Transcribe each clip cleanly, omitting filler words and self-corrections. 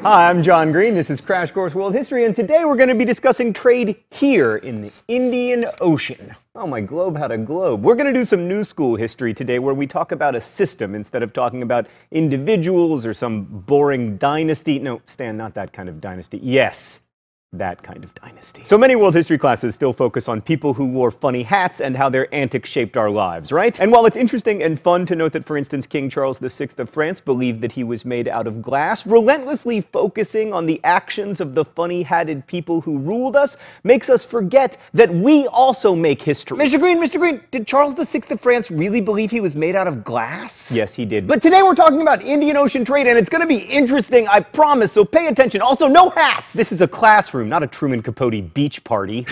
Hi, I'm John Green. This is Crash Course World History, and today we're going to be discussing trade here in the Indian Ocean. Oh, my globe had a globe. We're going to do some new school history today where we talk about a system instead of talking about individuals or some boring dynasty. No, Stan, not that kind of dynasty. Yes, that kind of dynasty. So many world history classes still focus on people who wore funny hats and how their antics shaped our lives, right? And while it's interesting and fun to note that, for instance, King Charles VI of France believed that he was made out of glass, relentlessly focusing on the actions of the funny-hatted people who ruled us makes us forget that we also make history. Mr. Green, did Charles VI of France really believe he was made out of glass? Yes, he did. But today we're talking about Indian Ocean trade, and it's going to be interesting, I promise, so pay attention. Also, no hats! This is a classroom, not a Truman Capote beach party.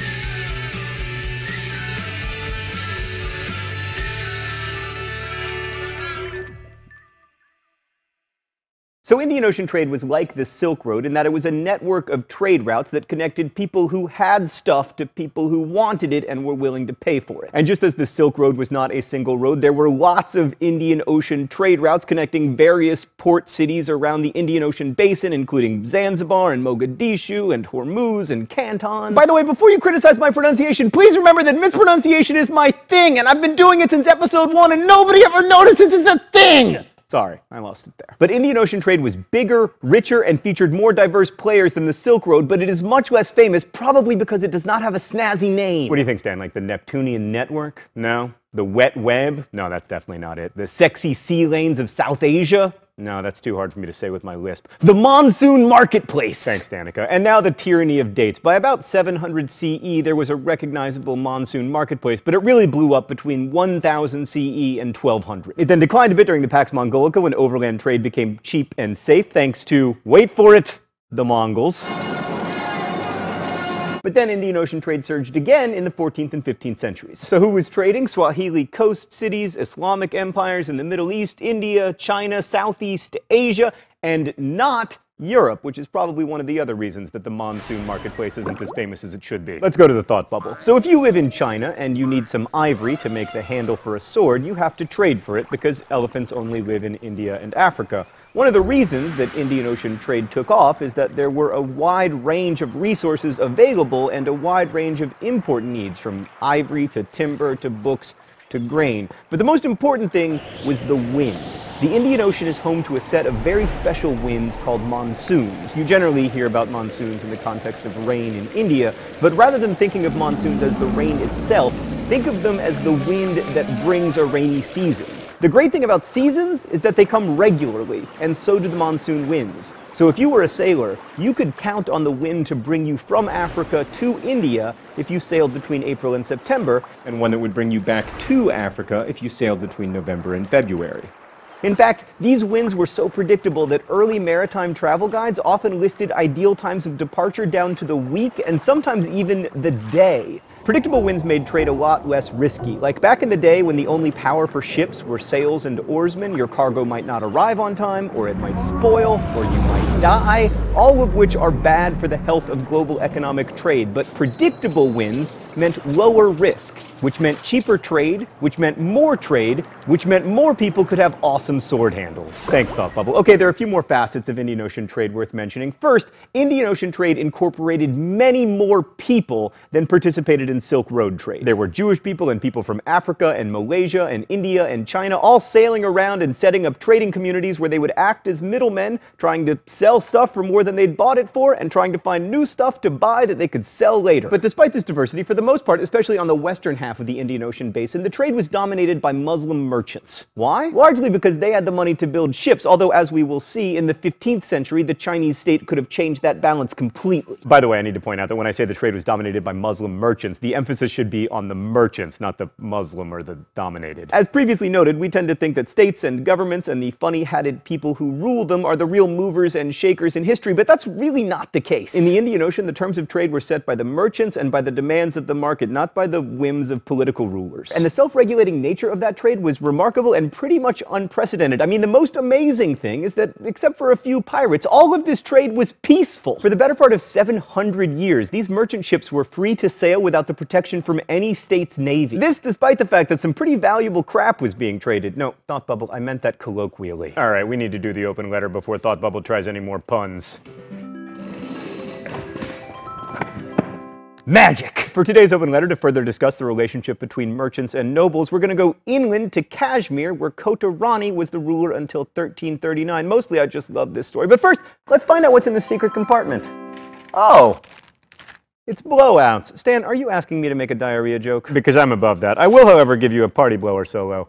So Indian Ocean trade was like the Silk Road in that it was a network of trade routes that connected people who had stuff to people who wanted it and were willing to pay for it. And just as the Silk Road was not a single road, there were lots of Indian Ocean trade routes connecting various port cities around the Indian Ocean basin, including Zanzibar and Mogadishu and Hormuz and Canton. By the way, before you criticize my pronunciation, please remember that mispronunciation is my thing, and I've been doing it since episode 1 and nobody ever notices it's a thing! Sorry, I lost it there. But Indian Ocean trade was bigger, richer, and featured more diverse players than the Silk Road, but it is much less famous, probably because it does not have a snazzy name. What do you think, Stan? Like the Neptunian Network? No? The Wet Web? No, that's definitely not it. The Sexy Sea Lanes of South Asia? No, that's too hard for me to say with my lisp. The Monsoon Marketplace! Thanks, Danica. And now the tyranny of dates. By about 700 CE, there was a recognizable monsoon marketplace, but it really blew up between 1000 CE and 1200. It then declined a bit during the Pax Mongolica when overland trade became cheap and safe, thanks to, wait for it, the Mongols. But then Indian Ocean trade surged again in the 14th and 15th centuries. So who was trading? Swahili coast cities, Islamic empires in the Middle East, India, China, Southeast Asia, and not Europe, which is probably one of the other reasons that the monsoon marketplace isn't as famous as it should be. Let's go to the thought bubble. So if you live in China and you need some ivory to make the handle for a sword, you have to trade for it because elephants only live in India and Africa. One of the reasons that Indian Ocean trade took off is that there were a wide range of resources available and a wide range of import needs, from ivory to timber to books to grain. But the most important thing was the wind. The Indian Ocean is home to a set of very special winds called monsoons. You generally hear about monsoons in the context of rain in India, but rather than thinking of monsoons as the rain itself, think of them as the wind that brings a rainy season. The great thing about seasons is that they come regularly, and so do the monsoon winds. So if you were a sailor, you could count on the wind to bring you from Africa to India if you sailed between April and September, and one that would bring you back to Africa if you sailed between November and February. In fact, these winds were so predictable that early maritime travel guides often listed ideal times of departure down to the week and sometimes even the day. Predictable winds made trade a lot less risky. Like back in the day when the only power for ships were sails and oarsmen, your cargo might not arrive on time, or it might spoil, or you might die, all of which are bad for the health of global economic trade. But predictable winds meant lower risk, which meant cheaper trade, which meant more trade, which meant more people could have awesome sword handles. Thanks, Thought Bubble. Okay, there are a few more facets of Indian Ocean trade worth mentioning. First, Indian Ocean trade incorporated many more people than participated in Silk Road trade. There were Jewish people and people from Africa and Malaysia and India and China all sailing around and setting up trading communities where they would act as middlemen, trying to sell stuff for more than they'd bought it for and trying to find new stuff to buy that they could sell later. But despite this diversity, for the most part, especially on the western half of the Indian Ocean basin, the trade was dominated by Muslim merchants. Why? Largely because they had the money to build ships, although as we will see, in the 15th century, the Chinese state could have changed that balance completely. By the way, I need to point out that when I say the trade was dominated by Muslim merchants, the emphasis should be on the merchants, not the Muslim or the dominated. As previously noted, we tend to think that states and governments and the funny-hatted people who rule them are the real movers and shakers in history, but that's really not the case. In the Indian Ocean, the terms of trade were set by the merchants and by the demands of the market, not by the whims of political rulers. And the self-regulating nature of that trade was remarkable and pretty much unprecedented. I mean, the most amazing thing is that, except for a few pirates, all of this trade was peaceful. For the better part of 700 years, these merchant ships were free to sail without the the protection from any state's navy. This despite the fact that some pretty valuable crap was being traded. No, Thought Bubble, I meant that colloquially. All right, we need to do the open letter before Thought Bubble tries any more puns. Magic! For today's open letter, to further discuss the relationship between merchants and nobles, we're going to go inland to Kashmir, where Kota Rani was the ruler until 1339. Mostly, I just love this story. But first, let's find out what's in the secret compartment. Oh, it's blowouts. Stan, are you asking me to make a diarrhea joke? Because I'm above that. I will, however, give you a party blower solo.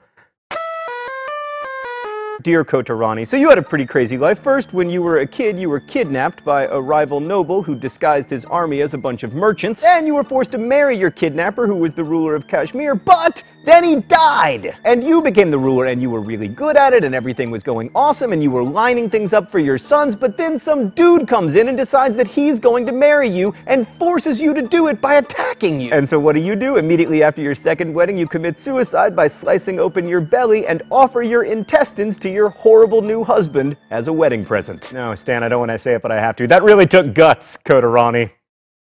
Dear Kota Rani, so you had a pretty crazy life. First, when you were a kid, you were kidnapped by a rival noble who disguised his army as a bunch of merchants. Then you were forced to marry your kidnapper, who was the ruler of Kashmir, but then he died! And you became the ruler, and you were really good at it, and everything was going awesome, and you were lining things up for your sons, but then some dude comes in and decides that he's going to marry you, and forces you to do it by attacking you. And so what do? Immediately after your second wedding, you commit suicide by slicing open your belly and offer your intestines to your horrible new husband as a wedding present. No, Stan, I don't want to say it, but I have to. That really took guts, Kota Rani.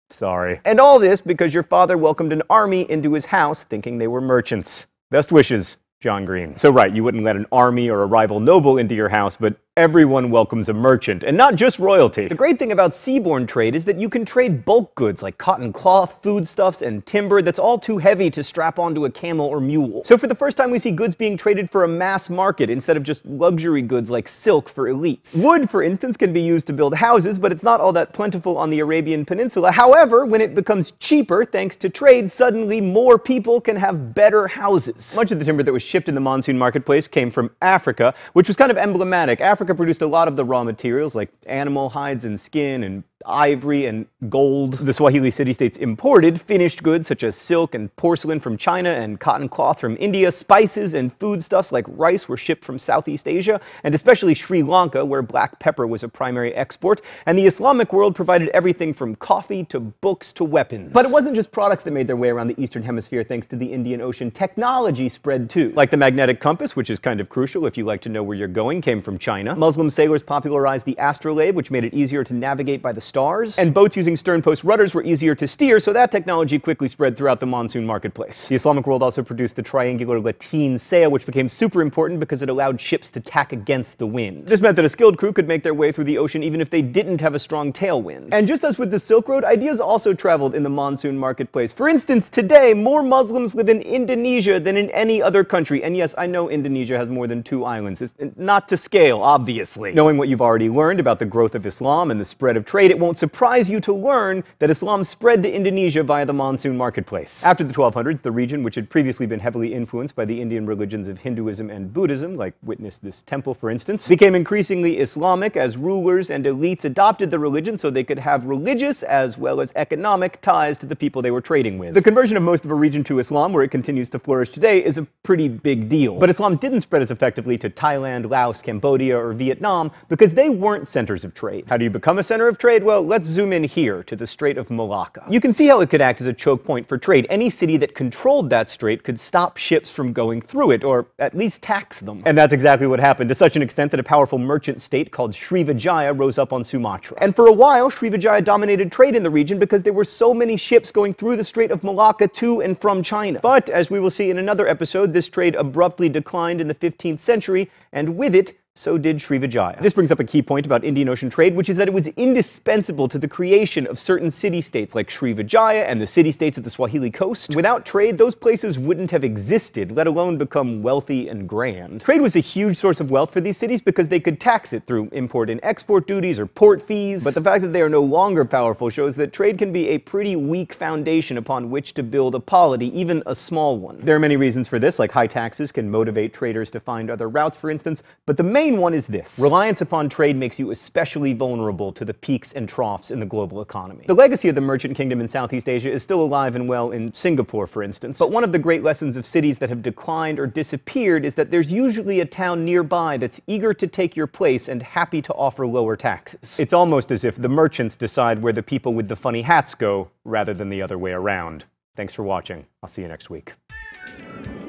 Sorry. And all this because your father welcomed an army into his house thinking they were merchants. Best wishes, John Green. So right, you wouldn't let an army or a rival noble into your house, but everyone welcomes a merchant, and not just royalty. The great thing about seaborne trade is that you can trade bulk goods like cotton cloth, foodstuffs, and timber that's all too heavy to strap onto a camel or mule. So for the first time, we see goods being traded for a mass market instead of just luxury goods like silk for elites. Wood, for instance, can be used to build houses, but it's not all that plentiful on the Arabian Peninsula. However, when it becomes cheaper thanks to trade, suddenly more people can have better houses. Much of the timber that was shipped in the monsoon marketplace came from Africa, which was kind of emblematic. Africa produced a lot of the raw materials like animal hides and skin and ivory and gold. The Swahili city-states imported finished goods such as silk and porcelain from China and cotton cloth from India. Spices and foodstuffs like rice were shipped from Southeast Asia, and especially Sri Lanka, where black pepper was a primary export. And the Islamic world provided everything from coffee to books to weapons. But it wasn't just products that made their way around the Eastern Hemisphere thanks to the Indian Ocean. Technology spread too. Like the magnetic compass, which is kind of crucial if you like to know where you're going, came from China. Muslim sailors popularized the astrolabe, which made it easier to navigate by the stars. And boats using stern-post rudders were easier to steer, so that technology quickly spread throughout the monsoon marketplace. The Islamic world also produced the triangular lateen sail, which became super important because it allowed ships to tack against the wind. This meant that a skilled crew could make their way through the ocean even if they didn't have a strong tailwind. And just as with the Silk Road, ideas also traveled in the monsoon marketplace. For instance, today, more Muslims live in Indonesia than in any other country. And yes, I know Indonesia has more than 2 islands. It's not to scale, obviously. Knowing what you've already learned about the growth of Islam and the spread of trade, it won't surprise you to learn that Islam spread to Indonesia via the monsoon marketplace. After the 1200s, the region, which had previously been heavily influenced by the Indian religions of Hinduism and Buddhism, like witness this temple for instance, became increasingly Islamic as rulers and elites adopted the religion so they could have religious as well as economic ties to the people they were trading with. The conversion of most of a region to Islam, where it continues to flourish today, is a pretty big deal. But Islam didn't spread as effectively to Thailand, Laos, Cambodia, or Vietnam because they weren't centers of trade. How do you become a center of trade? Well, let's zoom in here to the Strait of Malacca. You can see how it could act as a choke point for trade. Any city that controlled that strait could stop ships from going through it, or at least tax them. And that's exactly what happened, to such an extent that a powerful merchant state called Srivijaya rose up on Sumatra. And for a while, Srivijaya dominated trade in the region because there were so many ships going through the Strait of Malacca to and from China. But, as we will see in another episode, this trade abruptly declined in the 15th century, and with it, so did Srivijaya. This brings up a key point about Indian Ocean trade, which is that it was indispensable to the creation of certain city-states like Srivijaya and the city-states of the Swahili coast. Without trade, those places wouldn't have existed, let alone become wealthy and grand. Trade was a huge source of wealth for these cities because they could tax it through import and export duties or port fees. But the fact that they are no longer powerful shows that trade can be a pretty weak foundation upon which to build a polity, even a small one. There are many reasons for this, like high taxes can motivate traders to find other routes, for instance, but the main one is this. Reliance upon trade makes you especially vulnerable to the peaks and troughs in the global economy. The legacy of the merchant kingdom in Southeast Asia is still alive and well in Singapore, for instance. But one of the great lessons of cities that have declined or disappeared is that there's usually a town nearby that's eager to take your place and happy to offer lower taxes. It's almost as if the merchants decide where the people with the funny hats go, rather than the other way around. Thanks for watching. I'll see you next week.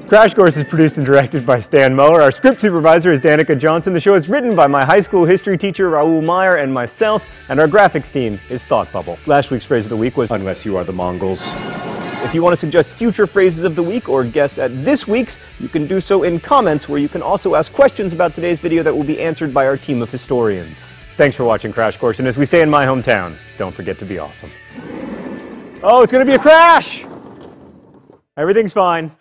Crash Course is produced and directed by Stan Muller. Our script supervisor is Danica Johnson. The show is written by my high school history teacher, Raoul Meyer, and myself, and our graphics team is Thought Bubble. Last week's phrase of the week was, "Unless you are the Mongols." If you want to suggest future phrases of the week or guess at this week's, you can do so in comments, where you can also ask questions about today's video that will be answered by our team of historians. Thanks for watching Crash Course, and as we say in my hometown, don't forget to be awesome. Oh, it's going to be a crash! Everything's fine.